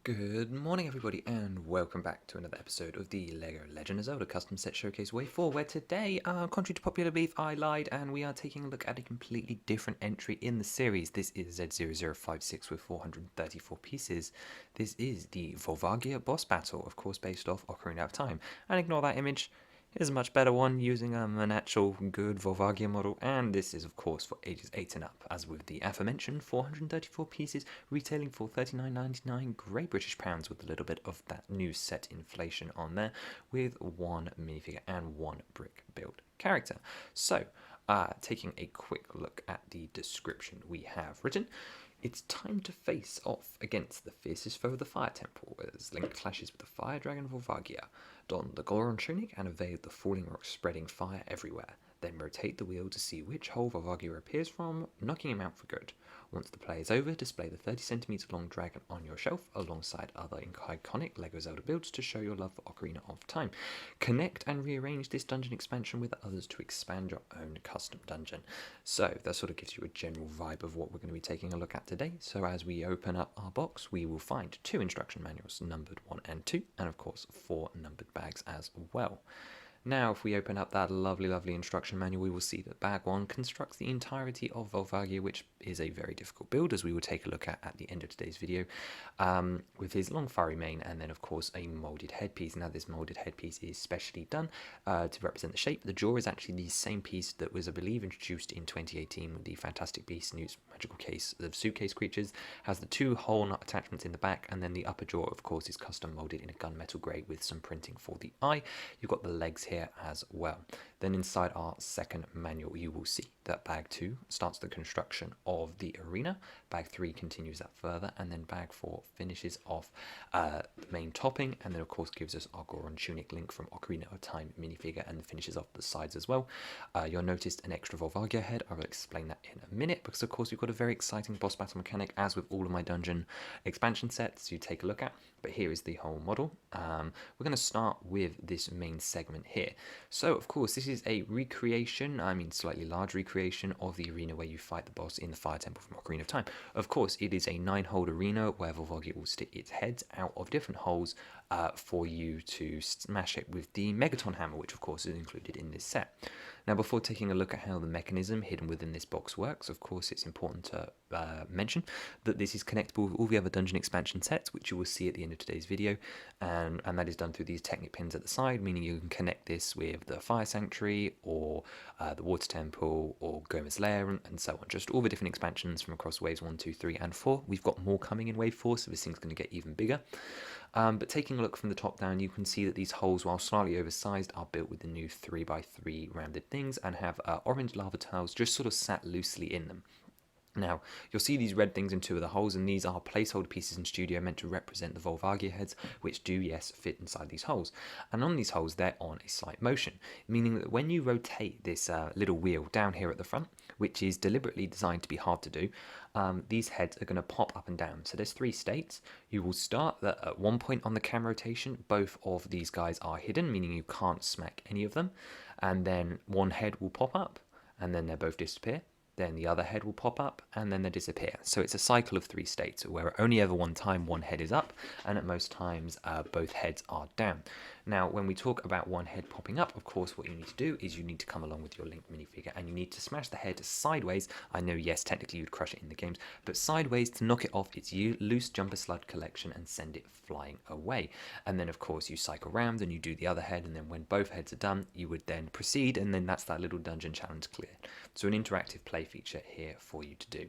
Good morning, everybody, and welcome back to another episode of the LEGO Legend of Zelda Custom Set Showcase Wave 4, where today, contrary to popular belief, I lied, and we are taking a look at a completely different entry in the series. This is Z0056 with 434 pieces. This is the Volvagia boss battle, of course based off Ocarina of Time. And ignore that image. Here's a much better one using an actual good Volvagia model, and this is of course for ages 8 and up, as with the aforementioned 434 pieces retailing for £39.99 great British pounds, with a little bit of that new set inflation on there, with one minifigure and one brick build character. So, taking a quick look at the description we have written. It's time to face off against the fiercest foe of the Fire Temple, as Link clashes with the Fire Dragon Volvagia. Don the Goron tunic and evade the falling rocks, spreading fire everywhere. Then rotate the wheel to see which hole Volvagia appears from, knocking him out for good. Once the play is over, display the 30cm long dragon on your shelf alongside other iconic LEGO Zelda builds to show your love for Ocarina of Time. Connect and rearrange this dungeon expansion with others to expand your own custom dungeon. So that sort of gives you a general vibe of what we're going to be taking a look at today. So as we open up our box, we will find 2 instruction manuals numbered 1 and 2, and of course 4 numbered bags as well. Now, if we open up that lovely instruction manual, we will see that bag 1 constructs the entirety of Volvagia, which is a very difficult build, as we will take a look at the end of today's video, with his long furry mane and then, of course, a moulded headpiece. Now, this moulded headpiece is specially done to represent the shape. The jaw is actually the same piece that was, I believe, introduced in 2018 with the Fantastic Beasts Newt's Magical Case of Suitcase Creatures. Has the 2 hole nut attachments in the back, and then the upper jaw, of course, is custom moulded in a gunmetal grey with some printing for the eye. You've got the legs here as well. Then inside our second manual, you will see that bag 2 starts the construction of the arena, bag 3 continues that further, and then bag 4 finishes off the main topping, and then of course gives us our Goron tunic Link from Ocarina of Time minifigure, and finishes off the sides as well. You'll notice an extra Volvagia head. I will explain that in a minute, because of course we've got a very exciting boss battle mechanic, as with all of my dungeon expansion sets you take a look at. But here is the whole model. We're going to start with this main segment here. So, of course, this is a recreation, slightly large recreation of the arena where you fight the boss in the Fire Temple from Ocarina of Time. Of course, it is a 9-hole arena where Volvagia will stick its heads out of different holes for you to smash it with the Megaton hammer, which of course is included in this set. Now, before taking a look at how the mechanism hidden within this box works, of course it's important to mention that this is connectable with all the other dungeon expansion sets, which you will see at the end of today's video, and that is done through these Technic pins at the side, meaning you can connect this with the Fire Sanctuary, or the Water Temple, or Goma's Lair, and so on. Just all the different expansions from across waves 1, 2, 3, and 4. We've got more coming in wave 4, so this thing's going to get even bigger. But taking a look from the top down, you can see that these holes, while slightly oversized, are built with the new 3x3 rounded things and have orange lava tiles just sort of sat loosely in them. Now, you'll see these red things in 2 of the holes, and these are placeholder pieces in Studio meant to represent the Volvagia heads, which do, yes, fit inside these holes. And on these holes, they're on a slight motion, meaning that when you rotate this little wheel down here at the front, which is deliberately designed to be hard to do, these heads are going to pop up and down. So there's 3 states. You will start that at one point on the cam rotation, both of these guys are hidden, meaning you can't smack any of them. And then one head will pop up, and then they both disappear. Then the other head will pop up, and then they disappear. So it's a cycle of 3 states, where only ever one time one head is up, and at most times both heads are down. Now, when we talk about one head popping up, of course, what you need to do is you need to come along with your Link minifigure, and you need to smash the head sideways. I know, yes, technically you'd crush it in the games, but sideways to knock it off its loose jumper slud collection and send it flying away. And then, of course, you cycle round and you do the other head, and then when both heads are done, you would then proceed, and then that's that little dungeon challenge cleared. So an interactive play feature here for you to do.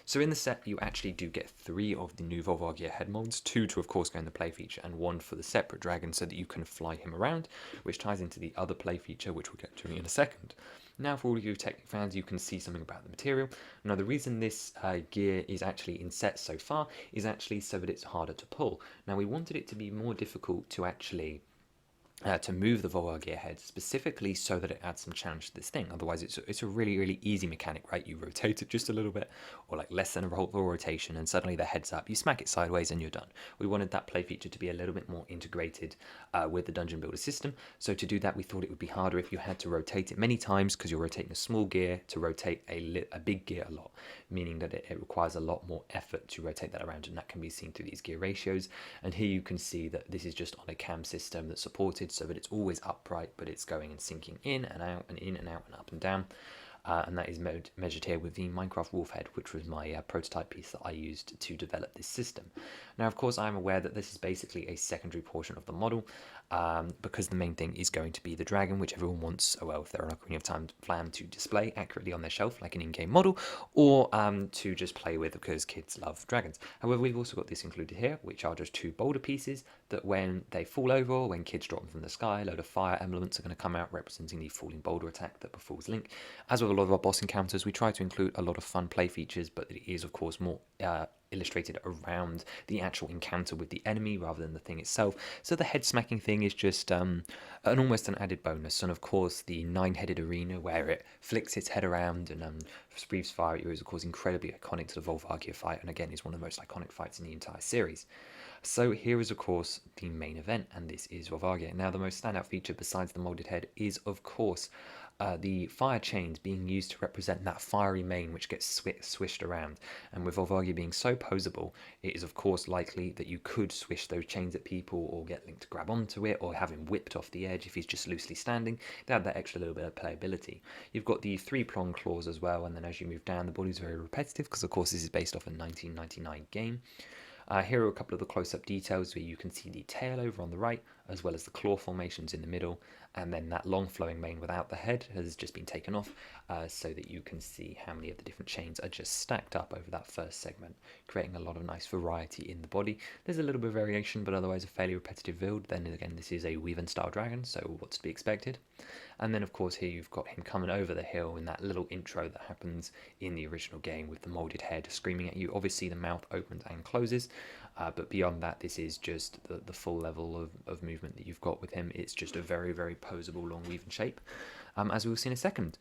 So in the set, you actually do get 3 of the new Volvagia head molds, 2 to of course go in the play feature, and 1 for the separate dragon so that you can fly him around, which ties into the other play feature, which we'll get to in a second. Now, for all of you Technic fans, you can see something about the material. Now, the reason this gear is actually in sets so far is actually so that it's harder to pull. Now, we wanted it to be more difficult to actually to move the Volvagia head specifically so that it adds some challenge to this thing. Otherwise, it's a really, really easy mechanic, right? You rotate it just a little bit, or like less than a full rotation, and suddenly the head's up. You smack it sideways and you're done. We wanted that play feature to be a little bit more integrated with the Dungeon Builder system. So to do that, we thought it would be harder if you had to rotate it many times, because you're rotating a small gear to rotate a big gear a lot, meaning that it requires a lot more effort to rotate that around, and that can be seen through these gear ratios. And here you can see that this is just on a cam system that's supported, so that it's always upright, but it's going and sinking in and out and in and out and up and down. And that is measured here with the Minecraft Wolf Head, which was my prototype piece that I used to develop this system. Now, of course, I'm aware that this is basically a secondary portion of the model, because the main thing is going to be the dragon, which everyone wants, well, if they're an Ocarina of Time fan, to display accurately on their shelf like an in-game model, or to just play with because kids love dragons. However, we've also got this included here, which are just two boulder pieces that when they fall over, or when kids drop them from the sky, a load of fire elements are going to come out representing the falling boulder attack that befalls Link. As with a lot of our boss encounters, we try to include a lot of fun play features, but it is, of course, more illustrated around the actual encounter with the enemy rather than the thing itself. So the head smacking thing is just almost an added bonus. And of course, the 9-headed arena where it flicks its head around and breathes fire at you is, of course, incredibly iconic to the Volvagia fight, and again is one of the most iconic fights in the entire series. So here is, of course, the main event, and this is Volvagia. Now, the most standout feature besides the molded head is, of course, the fire chains being used to represent that fiery mane which gets swished around. And with Volvagia being so posable, it is of course likely that you could swish those chains at people, or get Link to grab onto it, or have him whipped off the edge if he's just loosely standing. They add that extra little bit of playability. You've got the 3-prong claws as well, and then as you move down, the body's very repetitive because of course this is based off a 1999 game. Here are a couple of the close-up details where you can see the tail over on the right, as well as the claw formations in the middle, and then that long flowing mane without the head has just been taken off, so that you can see how many of the different chains are just stacked up over that first segment, creating a lot of nice variety in the body. There's a little bit of variation, but otherwise a fairly repetitive build. Then again, this is a Weaven style dragon, so what's to be expected. And then of course here you've got him coming over the hill in that little intro that happens in the original game with the molded head screaming at you. Obviously the mouth opens and closes, but beyond that, this is just the full level of movement that you've got with him. It's just a very, very posable long weaving shape, as we will see in a second.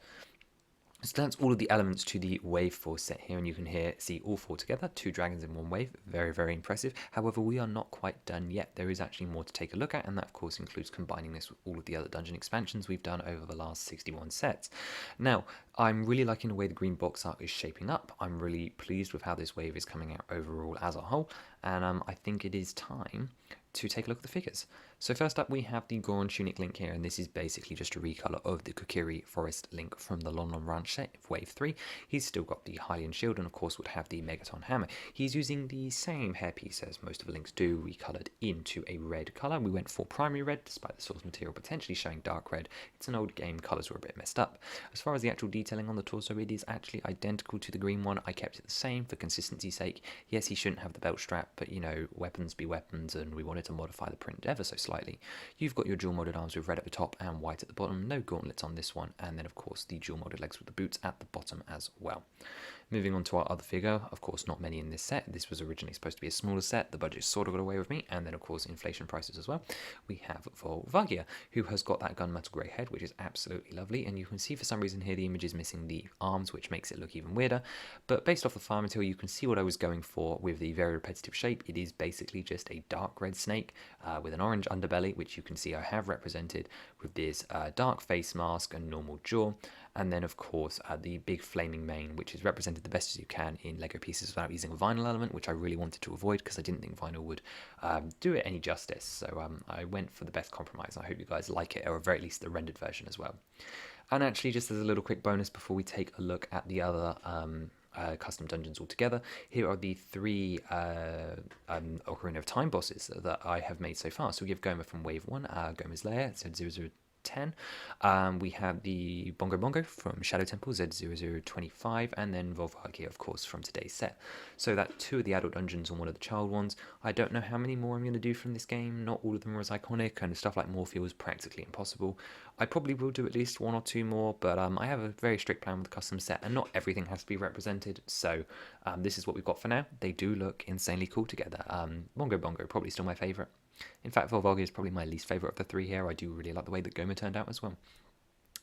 So that's all of the elements to the wave 4 set here, and you can see all 4 together, 2 dragons in one wave. Very, very impressive. However, we are not quite done yet. There is actually more to take a look at, and that of course includes combining this with all of the other dungeon expansions we've done over the last 61 sets. Now, I'm really liking the way the green box art is shaping up. I'm really pleased with how this wave is coming out overall as a whole, and I think it is time to take a look at the figures. So first up, we have the Goron Tunic Link here, and this is basically just a recolor of the Kokiri Forest Link from the Lon Lon Ranch set of Wave 3. He's still got the Hylian Shield, and of course would have the Megaton Hammer. He's using the same hairpiece as most of the Links do, recolored into a red color. We went for primary red, despite the source material potentially showing dark red. It's an old game, colors were a bit messed up. As far as the actual detailing on the torso, it is actually identical to the green one. I kept it the same for consistency's sake. Yes, he shouldn't have the belt strap, but you know, weapons be weapons, and we wanted to modify the print ever so slightly. You've got your dual molded arms with red at the top and white at the bottom, no gauntlets on this one, and then of course the dual molded legs with the boots at the bottom as well. Moving on to our other figure, of course not many in this set. This was originally supposed to be a smaller set, the budget sort of got away with me, and then of course inflation prices as well. We have Volvagia, who has got that gunmetal grey head, which is absolutely lovely, and you can see for some reason here the image is missing the arms, which makes it look even weirder, but based off the fire material you can see what I was going for with the very repetitive shape. It is basically just a dark red snake with an orange underbelly, which you can see I have represented with this dark face mask and normal jaw, and then of course the big flaming mane, which is represented the best as you can in Lego pieces without using a vinyl element, which I really wanted to avoid because I didn't think vinyl would do it any justice. So I went for the best compromise. I hope you guys like it, or at very least the rendered version as well. And actually, just as a little quick bonus before we take a look at the other custom dungeons altogether, here are the 3 Ocarina of Time bosses that I have made so far. So we have Goma from Wave 1, Goma's Lair, so 0010. We have the Bongo Bongo from Shadow Temple, Z0025, and then Volvagia, of course, from today's set. So that's 2 of the adult dungeons and 1 of the child ones. I don't know how many more I'm going to do from this game. Not all of them are as iconic, and stuff like Morphia was practically impossible. I probably will do at least 1 or 2 more, but I have a very strict plan with the custom set, and not everything has to be represented, so this is what we've got for now. They do look insanely cool together. Bongo Bongo, probably still my favourite. In fact, Volvagia is probably my least favourite of the three here. I do really like the way that Goma turned out as well.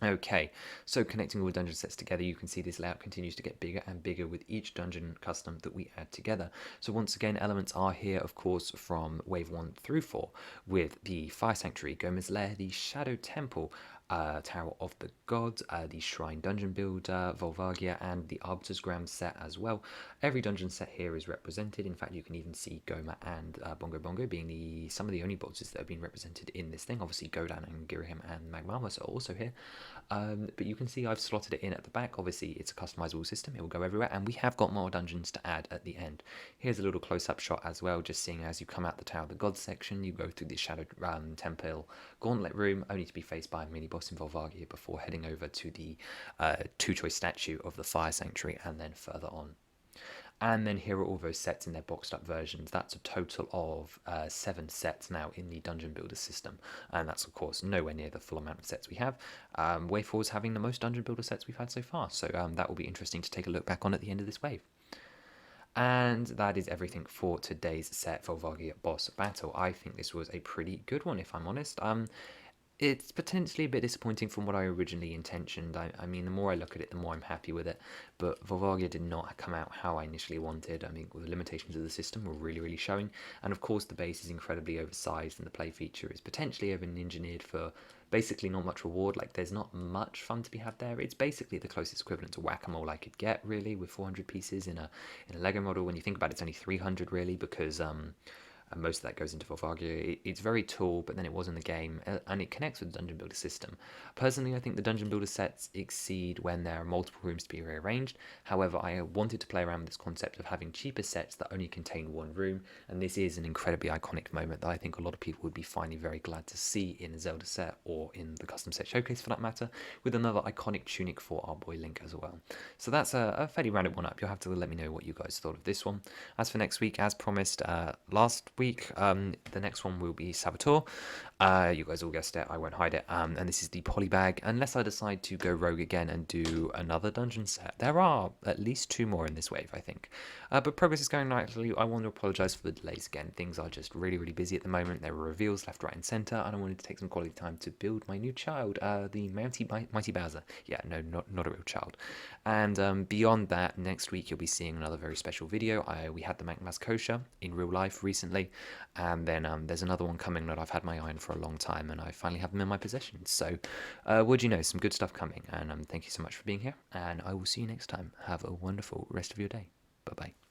Okay, so connecting all the dungeon sets together, you can see this layout continues to get bigger and bigger with each dungeon custom that we add together. So once again, elements are here, of course, from Wave 1 through 4, with the Fire Sanctuary, Goma's Lair, the Shadow Temple, Tower of the Gods, the Shrine Dungeon Builder, Volvagia, and the Arbiter's Gram set as well. Every dungeon set here is represented. In fact, you can even see Goma and Bongo Bongo being some of the only bosses that have been represented in this thing. Obviously, Godan and Girahim and Magmamos are also here. But you can see I've slotted it in at the back. Obviously, it's a customizable system. It will go everywhere. And we have got more dungeons to add at the end. Here's a little close-up shot as well, just seeing as you come out the Tower of the Gods section, you go through the Shadow Temple Gauntlet Room, only to be faced by a mini-boss in Volvagia before heading over to the two-choice statue of the Fire Sanctuary and then further on. And then here are all those sets in their boxed up versions. That's a total of 7 sets now in the Dungeon Builder system. And that's, of course, nowhere near the full amount of sets we have. Wave 4 is having the most Dungeon Builder sets we've had so far. So that will be interesting to take a look back on at the end of this wave. And that is everything for today's set Volvagia boss battle. I think this was a pretty good one, if I'm honest. It's potentially a bit disappointing from what I originally intentioned. I mean, the more I look at it, the more I'm happy with it. But Volvagia did not come out how I initially wanted. I mean, the limitations of the system were really showing. And of course, the base is incredibly oversized and the play feature is potentially over-engineered for basically not much reward. Like, there's not much fun to be had there. It's basically the closest equivalent to whack-a-mole I could get, really, with 400 pieces in a Lego model. When you think about it, it's only 300, really, because and most of that goes into Volvagia. It's very tall, but then it was in the game, and it connects with the Dungeon Builder system. Personally, I think the Dungeon Builder sets exceed when there are multiple rooms to be rearranged. However, I wanted to play around with this concept of having cheaper sets that only contain one room, and this is an incredibly iconic moment that I think a lot of people would be finally very glad to see in a Zelda set, or in the custom set showcase for that matter, with another iconic tunic for our boy Link as well. So that's a fairly rounded one up. You'll have to let me know what you guys thought of this one. As for next week, as promised last week, the next one will be Saboteur. You guys all guessed it, I won't hide it. And this is the Polybag, unless I decide to go rogue again and do another dungeon set. There are at least 2 more in this wave, I think. But progress is going nicely. I want to apologise for the delays again. Things are just really busy at the moment. There were reveals left, right and centre, and I wanted to take some quality time to build my new child, the Mighty Bowser. Yeah, no, not a real child. And beyond that, next week you'll be seeing another very special video. We had the Magmas Kosher in real life recently, and then there's another one coming that I've had my eye on for a long time, and I finally have them in my possession. So, would you know, some good stuff coming, and thank you so much for being here, and I will see you next time. Have a wonderful rest of your day. Bye-bye.